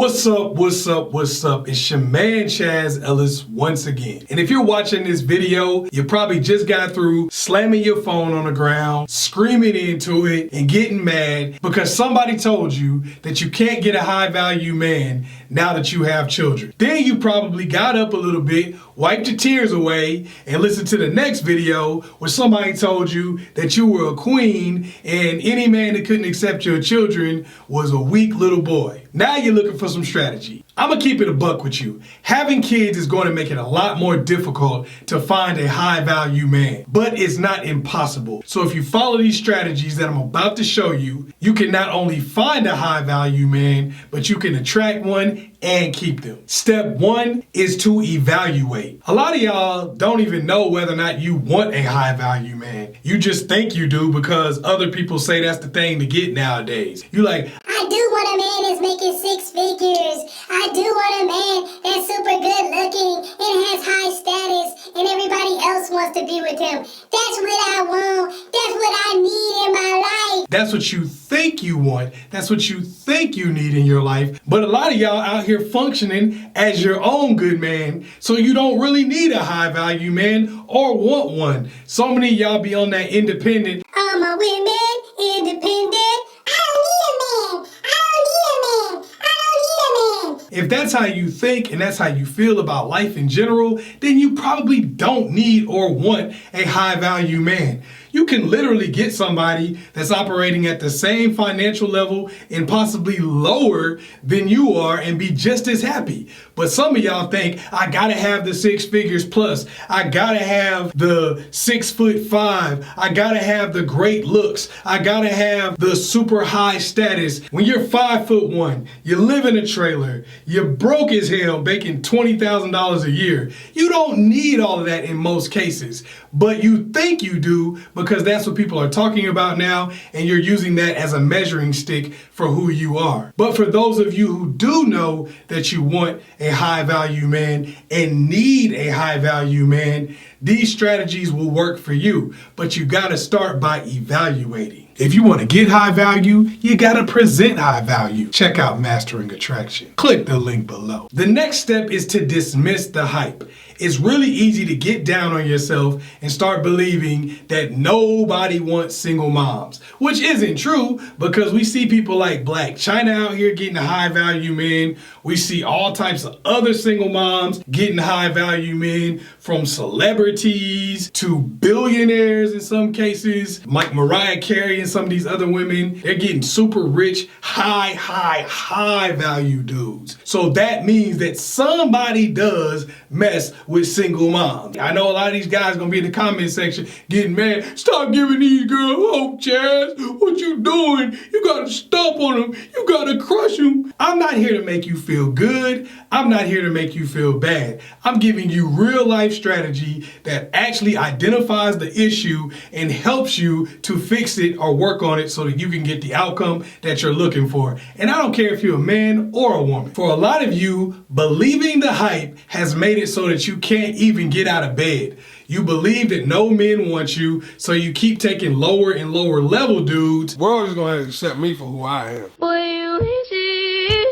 What's up, what's up, what's up? It's your man ChazzEllis once again. And if you're watching this video, you probably just got through slamming your phone on the ground, screaming into it, and getting mad because somebody told you that you can't get a high value man now that you have children. Then you probably got up a little bit, wiped your tears away, and listened to the next video where somebody told you that you were a queen and any man that couldn't accept your children was a weak little boy. Now you're looking for some strategy. I'm gonna keep it a buck with you. Having kids is going to make it a lot more difficult to find a high value man, but it's not impossible. So if you follow these strategies that I'm about to show you, you can not only find a high value man, but you can attract one and keep them. Step one is to evaluate. A lot of y'all don't even know whether or not you want a high value man. You just think you do because other people say that's the thing to get nowadays. You like, I do want a man that's making 6 figures. I do want a man that's super good looking and has high status and everybody else wants to be with him. That's what I want. That's what I need in my life. that's what you think you want. That's what you think you need in your life. But a lot of y'all out here functioning as your own good man, so you don't really need a high value man or want one. So many of y'all be on that independent. I'm a women, independent. I don't need a man. I don't need a man. I don't need a man. If that's how you think and that's how you feel about life in general, then you probably don't need or want a high value man. You can literally get somebody that's operating at the same financial level and possibly lower than you are and be just as happy. But some of y'all think, I gotta have the 6 figures plus. I gotta have the 6'5". I gotta have the great looks. I gotta have the super high status. When you're 5'1", you live in a trailer, you're broke as hell, making $20,000 a year. You don't need all of that in most cases, but you think you do because that's what people are talking about now, and you're using that as a measuring stick for who you are. But for those of you who do know that you want a high value man and need a high value man, these strategies will work for you, but you gotta start by evaluating. If you want to get high value, you gotta present high value. Check out Mastering Attraction. Click the link below. The next step is to dismiss the hype. It's really easy to get down on yourself and start believing that nobody wants single moms, which isn't true because we see people like Black China out here getting high value men. We see all types of other single moms getting high value men, from celebrities to billionaires in some cases, like Mariah Carey and some of these other women. They're getting super rich, high value dudes. So that means that somebody does mess with single moms. I know a lot of these guys gonna be in the comment section getting mad. Stop giving these girls hope, Chaz. What you doing? You gotta stop on them. You gotta crush them. I'm not here to make you feel good. I'm not here to make you feel bad. I'm giving you real life strategy that actually identifies the issue and helps you to fix it or work on it so that you can get the outcome that you're looking for. And I don't care if you're a man or a woman. For a lot of you, believing the hype has made it so that you can't even get out of bed. You believe that no men want you, so you keep taking lower and lower level dudes. The world is going to accept me for who I am. Boy, you easy.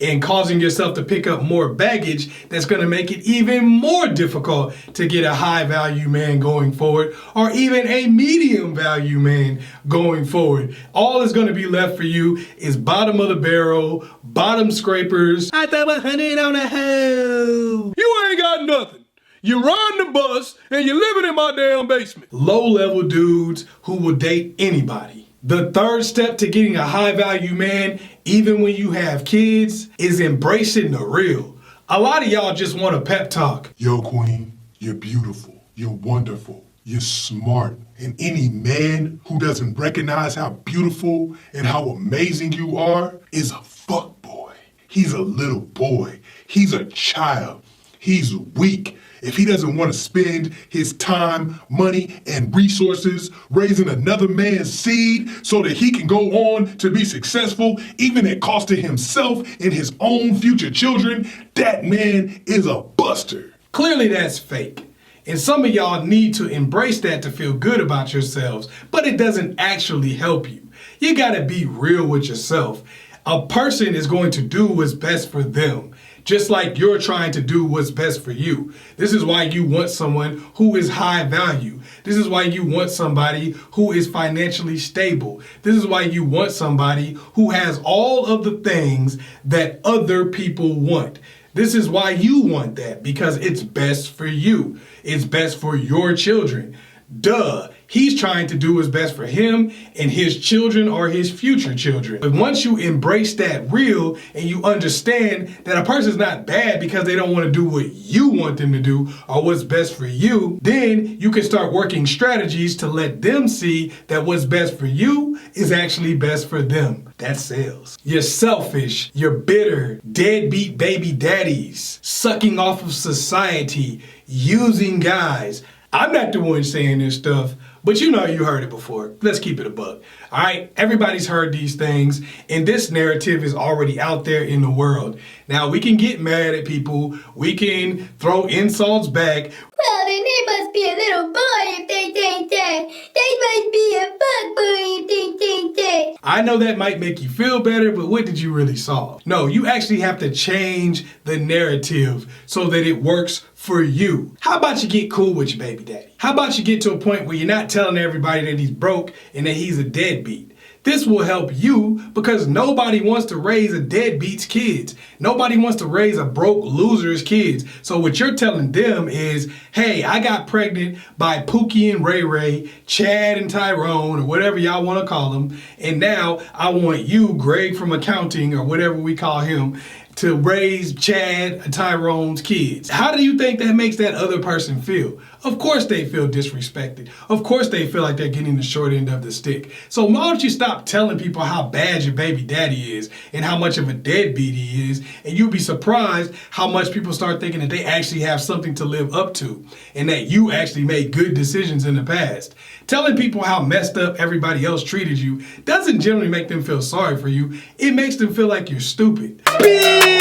And causing yourself to pick up more baggage that's going to make it even more difficult to get a high value man going forward, or even a medium value man going forward. All that's going to be left for you is bottom of the barrel, bottom scrapers. I throw 100 on a hoe. You ain't got nothing. You ride the bus and you're living in my damn basement. Low level dudes who will date anybody. The third step to getting a high value man, even when you have kids, is embracing the real. A lot of y'all just want a pep talk. Yo, queen, you're beautiful, you're wonderful, you're smart. And any man who doesn't recognize how beautiful and how amazing you are is a fuckboy. He's a little boy. He's a child. He's weak. If he doesn't want to spend his time, money, and resources raising another man's seed so that he can go on to be successful, even at cost to himself and his own future children, that man is a buster. Clearly that's fake. And some of y'all need to embrace that to feel good about yourselves, but it doesn't actually help you. You gotta be real with yourself. A person is going to do what's best for them, just like you're trying to do what's best for you. This is why you want someone who is high value. This is why you want somebody who is financially stable. This is why you want somebody who has all of the things that other people want. This is why you want that, because it's best for you. It's best for your children. Duh. He's trying to do what's best for him and his children or his future children. But once you embrace that real and you understand that a person's not bad because they don't want to do what you want them to do or what's best for you, then you can start working strategies to let them see that what's best for you is actually best for them. That's sales. You're selfish. You're bitter. Deadbeat baby daddies. Sucking off of society. Using guys. I'm not the one saying this stuff, but you know you heard it before. Let's keep it a buck. All right, everybody's heard these things, and this narrative is already out there in the world. Now, we can get mad at people. We can throw insults back. Well, then they must be a little boy if they think that. They must be a fuckboy if they think that. I know that might make you feel better, but what did you really solve? No, you actually have to change the narrative so that it works for you. How about you get cool with your baby daddy? How about you get to a point where you're not telling everybody that he's broke and that he's a deadbeat? This will help you because nobody wants to raise a deadbeat's kids. Nobody wants to raise a broke loser's kids. So what you're telling them is, hey, I got pregnant by Pookie and Ray Ray, Chad and Tyrone, or whatever y'all want to call them. And now I want you, Greg from accounting, or whatever we call him, to raise Chad and Tyrone's kids. How do you think that makes that other person feel? Of course they feel disrespected. Of course they feel like they're getting the short end of the stick. So why don't you stop telling people how bad your baby daddy is and how much of a deadbeat he is, and you'll be surprised how much people start thinking that they actually have something to live up to and that you actually made good decisions in the past. Telling people how messed up everybody else treated you doesn't generally make them feel sorry for you. It makes them feel like you're stupid. Bitch!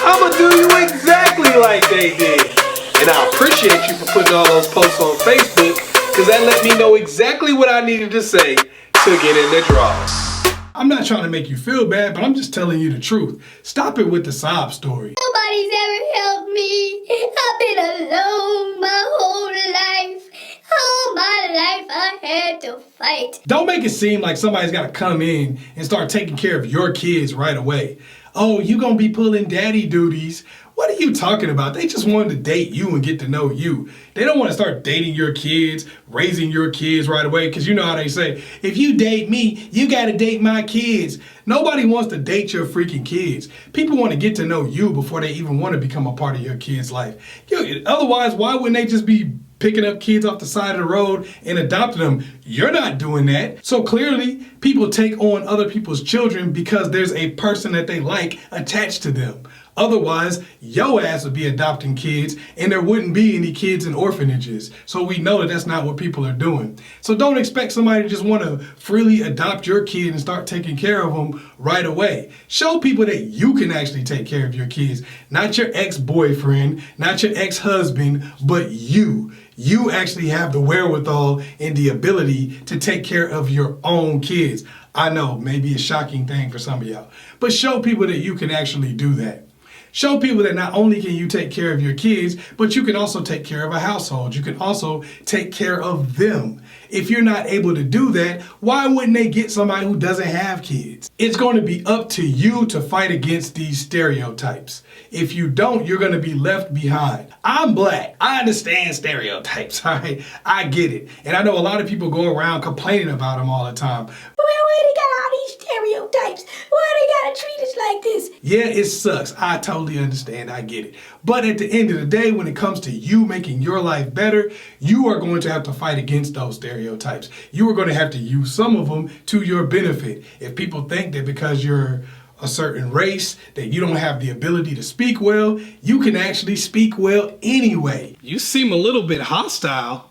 I'ma do you exactly like they did. And I appreciate you for putting all those posts on Facebook, because that let me know exactly what I needed to say to get in the draws. I'm not trying to make you feel bad, but I'm just telling you the truth. Stop it with the sob story. Nobody's ever helped me. I've been alone my whole life. All my life I had to fight. Don't make it seem like somebody's got to come in and start taking care of your kids right away. Oh, you gonna be pulling daddy duties. What are you talking about? They just wanted to date you and get to know you. They don't want to start dating your kids, raising your kids right away, because you know how they say, if you date me, you got to date my kids. Nobody wants to date your freaking kids. People want to get to know you before they even want to become a part of your kid's life. Otherwise, why wouldn't they just be picking up kids off the side of the road and adopting them? You're not doing that. So clearly, people take on other people's children because there's a person that they like attached to them. Otherwise, your ass would be adopting kids and there wouldn't be any kids in orphanages. So we know that that's not what people are doing. So don't expect somebody to just want to freely adopt your kid and start taking care of them right away. Show people that you can actually take care of your kids. Not your ex-boyfriend, not your ex-husband, but you. You actually have the wherewithal and the ability to take care of your own kids. I know, maybe a shocking thing for some of y'all, but show people that you can actually do that. Show people that not only can you take care of your kids, but you can also take care of a household. You can also take care of them. If you're not able to do that, why wouldn't they get somebody who doesn't have kids? It's going to be up to you to fight against these stereotypes. If you don't, you're going to be left behind. I'm black. I understand stereotypes, all right? I get it. And I know a lot of people go around complaining about them all the time. Why they got all these stereotypes? Why they gotta treat us like this? Yeah, it sucks. I totally understand. I get it. But at the end of the day, when it comes to you making your life better, you are going to have to fight against those stereotypes. You are going to have to use some of them to your benefit. If people think that because you're a certain race that you don't have the ability to speak well, you can actually speak well anyway. You seem a little bit hostile.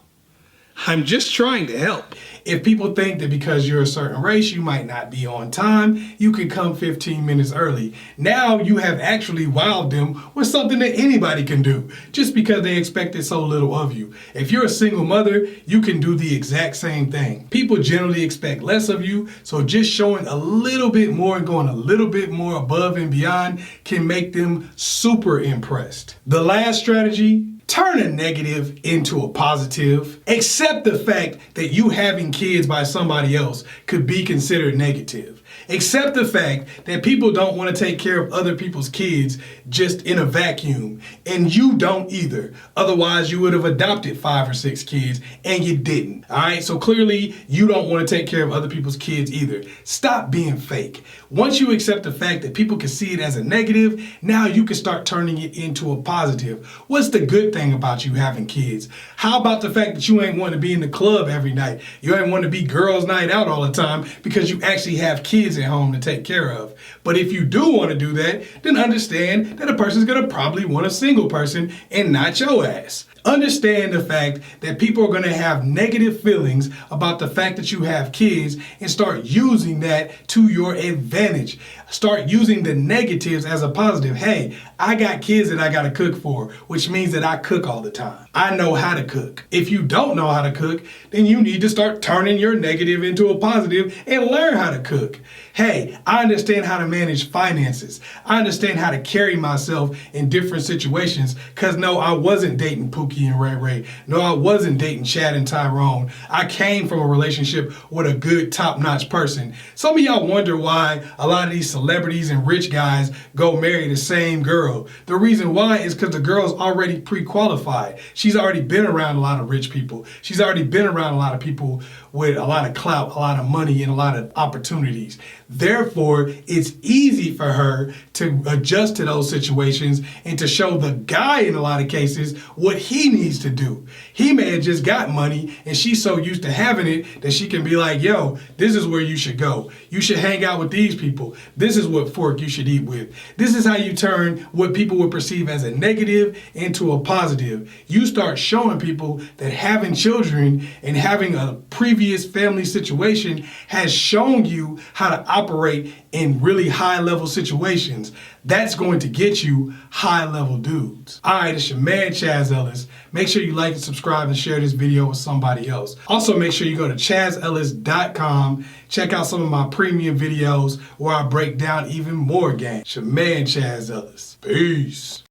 I'm just trying to help. If people think that because you're a certain race, you might not be on time, you can come 15 minutes early. Now you have actually wowed them with something that anybody can do, just because they expected so little of you. If you're a single mother, you can do the exact same thing. People generally expect less of you, so just showing a little bit more and going a little bit more above and beyond can make them super impressed. The last strategy: turn a negative into a positive. Accept the fact that you having kids by somebody else could be considered negative. Accept the fact that people don't want to take care of other people's kids just in a vacuum, and you don't either. Otherwise, you would have adopted 5 or 6 kids, and you didn't. All right, so clearly you don't want to take care of other people's kids either. Stop being fake. Once you accept the fact that people can see it as a negative, now you can start turning it into a positive. What's the good thing about you having kids? How about the fact that you ain't want to be in the club every night? You ain't want to be girls' night out all the time because you actually have kids at home to take care of. But if you do want to do that, then understand that a person's going to probably want a single person and not your ass. Understand the fact that people are going to have negative feelings about the fact that you have kids and start using that to your advantage. Start using the negatives as a positive. Hey, I got kids that I got to cook for, which means that I cook all the time. I know how to cook. If you don't know how to cook, then you need to start turning your negative into a positive and learn how to cook. Hey, I understand how to manage finances. I understand how to carry myself in different situations, because no, I wasn't dating Pookie and Ray Ray. No, I wasn't dating Chad and Tyrone. I came from a relationship with a good top-notch person. Some of y'all wonder why a lot of these celebrities and rich guys go marry the same girl. The reason why is because the girl's already pre-qualified. She's already been around a lot of rich people. She's already been around a lot of people with a lot of clout, a lot of money, and a lot of opportunities. Therefore, it's easy for her to adjust to those situations and to show the guy in a lot of cases what he needs to do. He may have just got money and she's so used to having it that she can be like, yo, this is where you should go. You should hang out with these people. This is what fork you should eat with. This is how you turn what people would perceive as a negative into a positive. You start showing people that having children and having a previous family situation has shown you how to operate in really high level situations. That's going to get you high level dudes. All right, it's your man ChazzEllis. Make sure you like and subscribe and share this video with somebody else. Also, make sure you go to ChazzEllis.com. Check out some of my premium videos where I break down even more game. It's your man ChazzEllis. Peace.